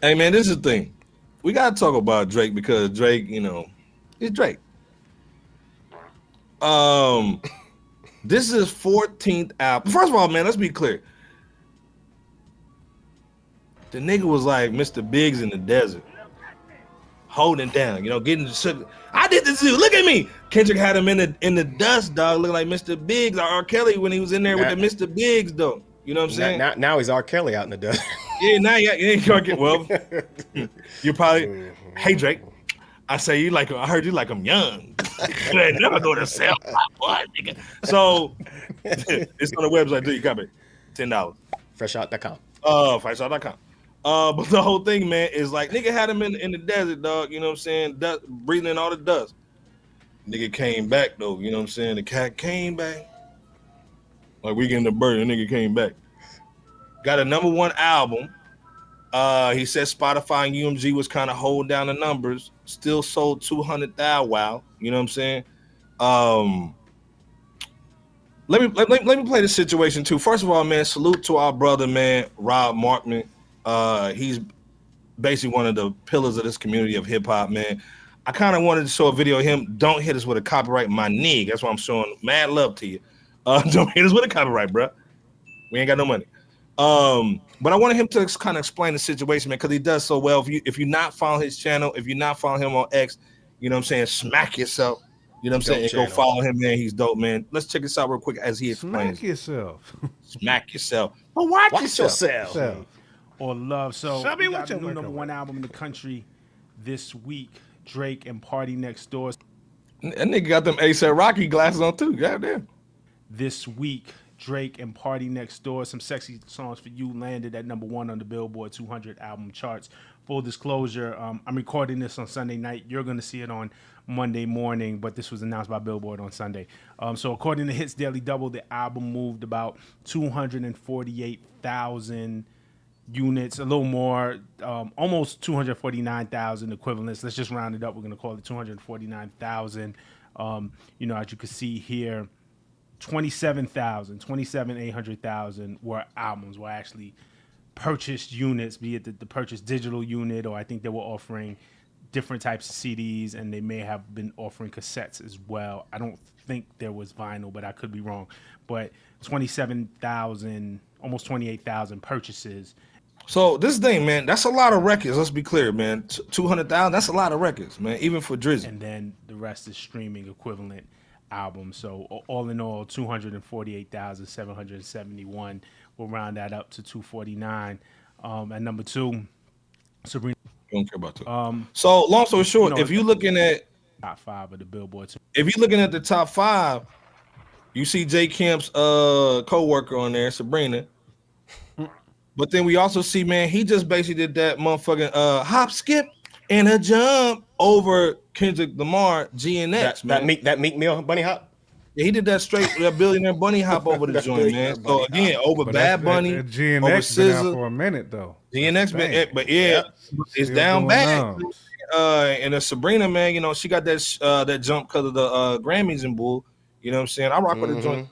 Hey man, this is the thing. We gotta talk about Drake because Drake, it's Drake. Um, this is 14th album. First of all, man, let's be clear. The nigga was like Mr. Biggs in the desert, holding it down, getting shook. I did this too. Look at me. Kendrick had him in the dust, dog, looking like Mr. Biggs or R. Kelly when he was in there with the Mr. Biggs, though. You know what I'm saying? Now he's R. Kelly out in the dust. Yeah, now you ain't gonna get well. You probably, hey Drake, I say you like him. I heard you like him young. You never go to sell my boy, nigga. So it's on the website. Do you copy? $10. FRSHOUT.com. FRSHOUT.com. But the whole thing, man, is like nigga had him in the desert, dog. You know what I'm saying? Dust, breathing in all the dust. Nigga came back though. You know what I'm saying? The cat came back. Like Weekend the Bird, the nigga came back. Got a #1 album. He said Spotify and UMG was kind of holding down the numbers. Still sold 200,000. Wow, you know what I'm saying? Let me play the situation too. First of all, man, salute to our brother, man, Rob Markman. He's basically one of the pillars of this community of hip hop, man. I kind of wanted to show a video of him. Don't hit us with a copyright, my nigga. That's why I'm showing mad love to you. Don't hit us with a copyright, bro. We ain't got no money. But I wanted him to kind of explain the situation, man, because he does so well. If you not follow his channel, if you not follow him on X, you know what I'm saying, smack yourself. You know what I'm saying? Go follow him, man. He's dope, man. Let's check this out real quick as he explains. Smack yourself. Smack yourself. But watch yourself. Or love. So we got the new #1 album in the country this week. Drake and PartyNextDoor. That nigga got them A$AP Rocky glasses on too. Goddamn. This week, Drake and PartyNextDoor, Some Sexy Songs for You, landed at #1 on the Billboard 200 album charts. Full disclosure, I'm recording this on Sunday night. You're going to see it on Monday morning, but this was announced by Billboard on Sunday. So according to Hits Daily Double, the album moved about 248,000 units, a little more, almost 249,000 equivalents. Let's just round it up. We're going to call it 249,000. As you can see here, 27,800,000 were albums, were actually purchased units, be it the purchased digital unit, or I think they were offering different types of CDs, and they may have been offering cassettes as well. I don't think there was vinyl, but I could be wrong. But 27,000, almost 28,000 purchases. So this thing, man, that's a lot of records. Let's be clear, man. 200,000, that's a lot of records, man, even for Drizzy. And then the rest is streaming equivalent albums. So all in all, 248,771. We'll round that up to 249. At #2, Sabrina. Don't care about that. So long story short, if you're looking at top 5 of the Billboard, if you're looking at the top 5, you see J Camp's co-worker on there, Sabrina. But then we also see, man, he just basically did that motherfucking hop, skip, and a jump over Kendrick Lamar, GNX, man. That Meek Mill bunny hop? Yeah, he did that straight billionaire bunny hop over the joint, man. So again, over Bad Bunny, over GNX been out for a minute though. GNX been, but yeah, it's down bad. And Sabrina, man, she got that jump because of the Grammys and bull. You know what I'm saying? I rock with the joint.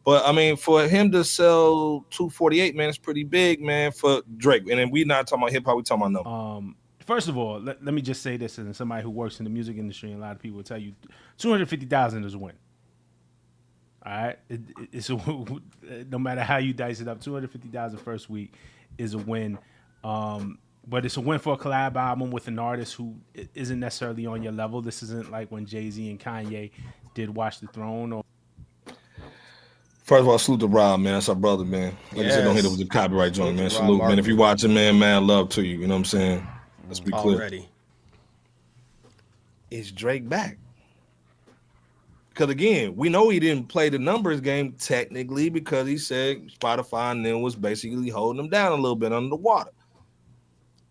But I mean, for him to sell 248, man, it's pretty big, man, for Drake. And then we not talking about hip hop, we talking about numbers. First of all, let me just say this, and somebody who works in the music industry, and a lot of people will tell you, 250,000 is a win. All right, it's no matter how you dice it up, 250,000 first week is a win. But it's a win for a collab album with an artist who isn't necessarily on your level. This isn't like when Jay-Z and Kanye did Watch the Throne. Or first of all, salute to Rob, man. That's our brother, man. Like I said, don't hit it with the copyright joint, man. Salute, man. If you're watching, man, love to you. You know what I'm saying? Let's be clear. Already. Is Drake back? Because again, we know he didn't play the numbers game technically because he said Spotify and then was basically holding him down a little bit under the water.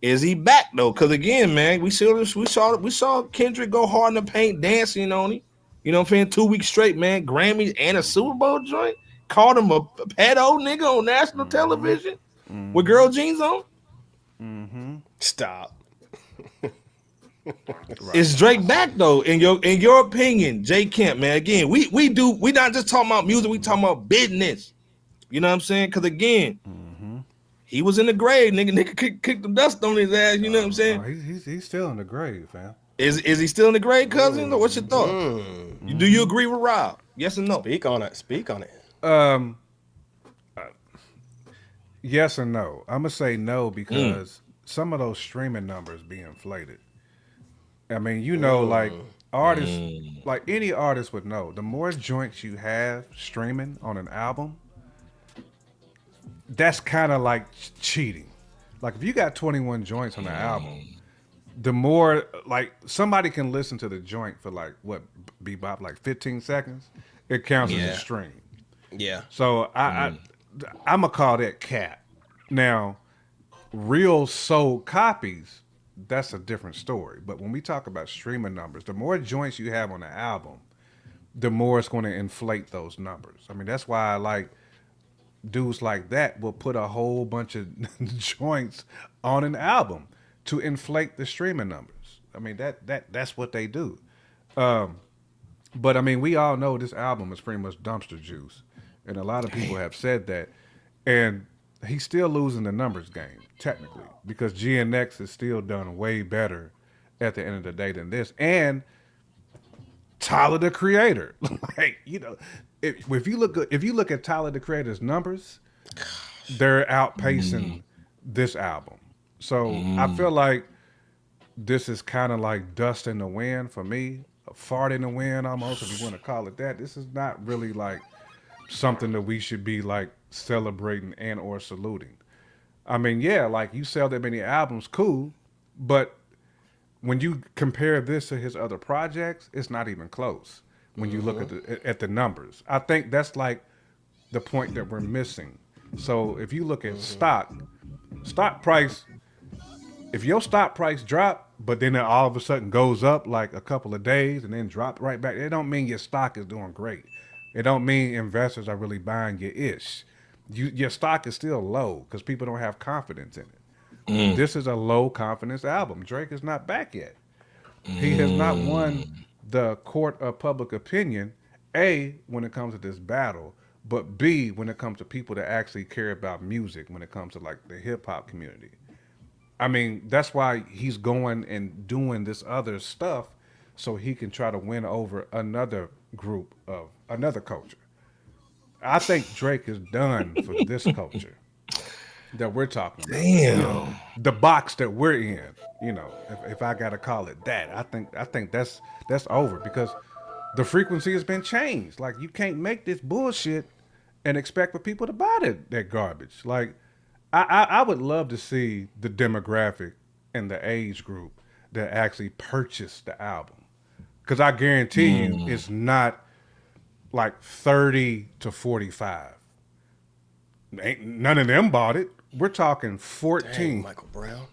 Is he back though? Because again, man, we saw Kendrick go hard in the paint, dancing on him. You know what I'm saying? 2 weeks straight, man. Grammys and a Super Bowl joint. Called him a pedo nigga on national television with girl jeans on. Stop. Is Drake back though? In your opinion, J Camp, man? Again, we not just talking about music, we talking about business. You know what I'm saying? Because again, he was in the grave. Nigga kicked the dust on his ass. You know what I'm saying? He's still in the grave, fam. Is he still in the grave, cousin? Or what's your thoughts? Do you agree with Rob? Yes or no? Speak on it. Speak on it. Yes and no. I'm gonna say no because some of those streaming numbers be inflated. I mean, you know, like artists, like any artist would know, the more joints you have streaming on an album, that's kind of like cheating. Like if you got 21 joints on the album, the more like somebody can listen to the joint for like what bebop like 15 seconds, it counts as a stream. Yeah. So I'm gonna call that cap. Now, real sold copies, that's a different story. But when we talk about streaming numbers, the more joints you have on the album, the more it's going to inflate those numbers. I mean, that's why I like dudes like that will put a whole bunch of joints on an album to inflate the streaming numbers. I mean, that's what they do. But I mean, we all know this album is pretty much dumpster juice, and a lot of people have said that. And he's still losing the numbers game technically because GNX is still done way better at the end of the day than this. And Tyler the Creator, like you know, if you look at Tyler the Creator's numbers, they're outpacing this album. So I feel like this is kind of like dust in the wind for me, a fart in the wind almost, if you want to call it that. This is not really like something that we should be like celebrating and or saluting. I mean, yeah, like you sell that many albums, cool, but when you compare this to his other projects, it's not even close. When you look at the numbers, I think that's like the point that we're missing. So if you look at stock price, if your stock price drop, but then it all of a sudden goes up like a couple of days and then drop right back, it don't mean your stock is doing great. It don't mean investors are really buying your ish. Your stock is still low because people don't have confidence in it. This is a low confidence album. Drake is not back yet. He has not won the court of public opinion, A, when it comes to this battle, but B, when it comes to people that actually care about music, when it comes to like the hip hop community. I mean, that's why he's going and doing this other stuff so he can try to win over another group of another culture. I think Drake is done for this culture that we're talking about. Damn. You know, the box that we're in, you know, if I gotta call it that, I think that's over because the frequency has been changed. Like you can't make this bullshit and expect for people to buy that garbage. Like I would love to see the demographic and the age group that actually purchased the album. Because I guarantee you it's not like 30 to 45. Ain't none of them bought it. We're talking 14. Dang, Michael Brown.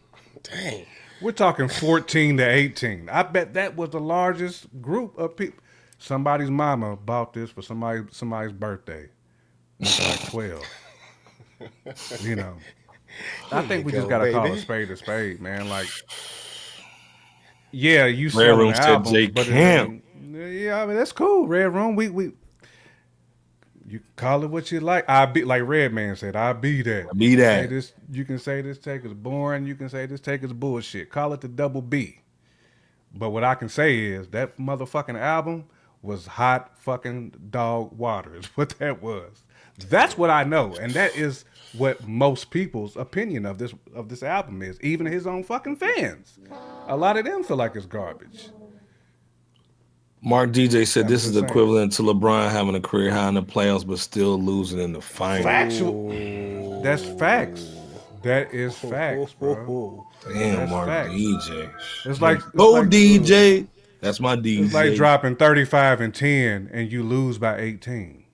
Dang. We're talking 14 to 18. I bet that was the largest group of people. Somebody's mama bought this for somebody's birthday. It's like 12. You know. I think we just gotta call a spade, man. Like, yeah, you Red sell Room an said album, J but Camp. yeah, I mean that's cool. Red Room, we you call it what you like. I be like Redman said. I be that. Be that. Say this, you can say this take is boring. You can say this take is bullshit. Call it the double B. But what I can say is that motherfucking album was hot fucking dog water. Is what that was. That's what I know, and that is what most people's opinion of this album is. Even his own fucking fans. A lot of them feel like it's garbage. Mark DJ said I'm this is just saying. equivalent to LeBron having a career high in the playoffs but still losing in the finals. Factual. That's facts. That is facts, bro. Damn, That's Mark facts. DJ. It's like DJ. That's my DJ. It's like dropping 35 and 10 and you lose by 18.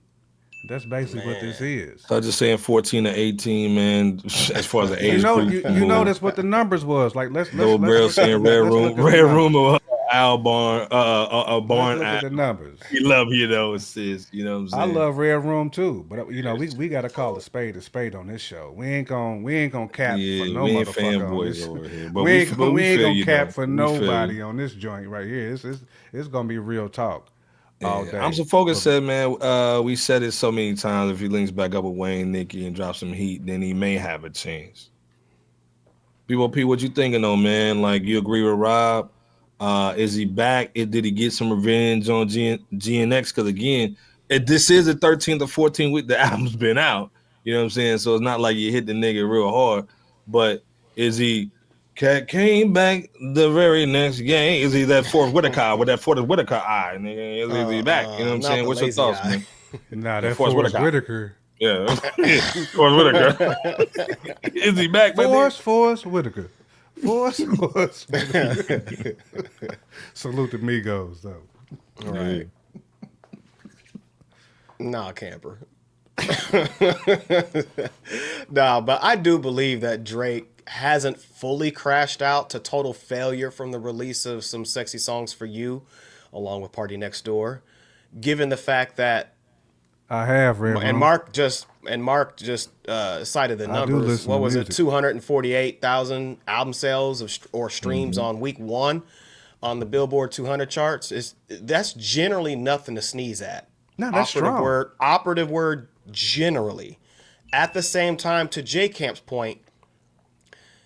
That's basically what this is. So I'm just saying 14 to 18, man. As far as the age You group, know that's what the numbers was. Like let's Little Braille saying Red Room or Al Barn, Barn. Look at the numbers. We love you though, sis. You know what I'm saying? I love Red Room too, but you know we got to call a spade on this show. We ain't gonna cap for no we ain't motherfucker on fanboys this. over here. But We ain't feel gonna you, cap though. for We feel nobody you. on this joint right here. It's gonna be real talk. all Yeah, day. I'm so focused, said man. We said it so many times. If he links back up with Wayne, Nicki, and drops some heat, then he may have a chance. P, what you thinking though, man? Like you agree with Rob? Is he back? Did he get some revenge on GNX? Because again, this is the 13th or 14th week the album's been out. You know what I'm saying? So it's not like you hit the nigga real hard. But is he came back the very next game? Is he that Forrest Whitaker with that Forrest Whitaker eye? Nigga? Is he back? You know what I'm Not saying? the What's your lazy thoughts, eye. man? Nah, Yeah, that Forrest Forrest Whitaker. Whitaker. Yeah, Forrest Whitaker. Is he back, man? Forrest Whitaker. Forrest Whitaker. Salute the Migos, though. Right. Nah, camper. Nah, but I do believe that Drake hasn't fully crashed out to total failure from the release of some Sexy Songs for You, along with Party Next Door, given the fact that I have read. Mark just cited the I do numbers. listen What to was it? music. 248,000 album sales or streams on week 1 on the Billboard 200 charts. That's generally nothing to sneeze at. No, that's strong. Operative word, generally. At the same time, to J Camp's point,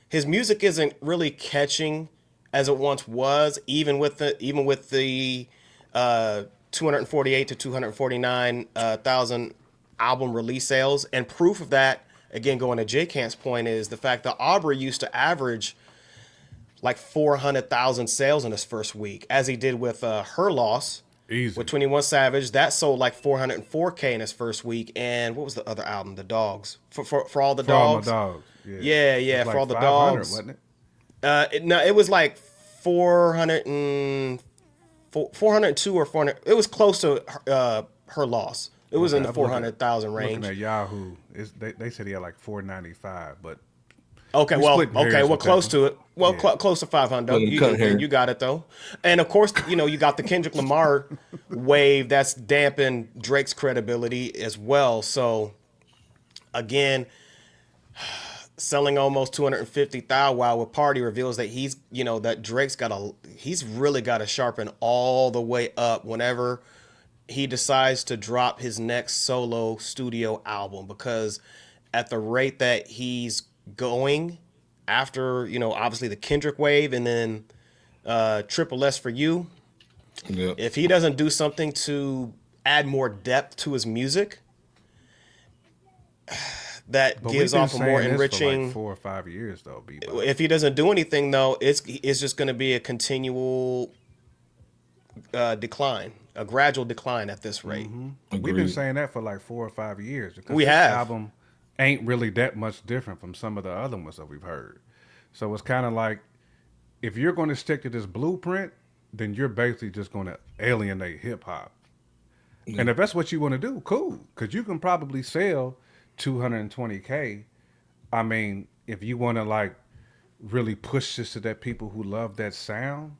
his music isn't really catching as it once was, even with the 248 to 249,000 album release sales. And proof of that, again, going to J Camp's point, is the fact that Aubrey used to average like 400,000 sales in his first week, as he did with Her Loss. Easy. With 21 Savage, that sold like 404K in his first week. And what was the other album? The Dogs. For all the For all my dogs. dogs. Yeah, It was for like all the 500, dogs. wasn't it? It was like 402 or 400. It was close to Her Loss. It was in the I'm 400,000 range. Looking at Yahoo, they said he had like 495, but Okay, We well, split hairs well, with close that to it. Well, close to 500. You got it though, and of course, you got the Kendrick Lamar wave that's dampened Drake's credibility as well. So, again, selling almost 250,000 while with Party reveals that that Drake's he's really got to sharpen all the way up whenever he decides to drop his next solo studio album, because at the rate that he's going after, obviously the Kendrick wave and then Triple S for You, if he doesn't do something to add more depth to his music that gives off a more enriching, like 4 or 5 years though. if he doesn't do anything though, it's just going to be a continual decline, a gradual decline at this rate. We've been saying that for like 4 or 5 years. Because We this have. album ain't really that much different from some of the other ones that we've heard. So it's kind of like, if you're going to stick to this blueprint, then you're basically just going to alienate hip hop. And if that's what you want to do, cool. Because you can probably sell 220K. I mean, if you want to like really push this to that people who love that sound,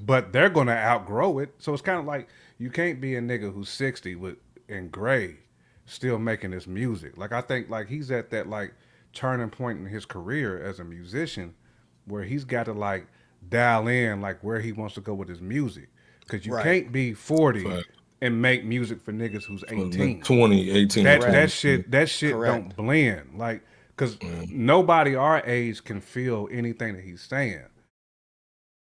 but they're going to outgrow it. So it's kind of like, you can't be a nigga who's 60 in gray still making this music. Like, I think like he's at that like turning point in his career as a musician where he's got to like dial in like where he wants to go with his music. Because you can't be 40 and make music for niggas who's 18. 20, 18. That shit Correct. don't blend. Like, because nobody our age can feel anything that he's saying.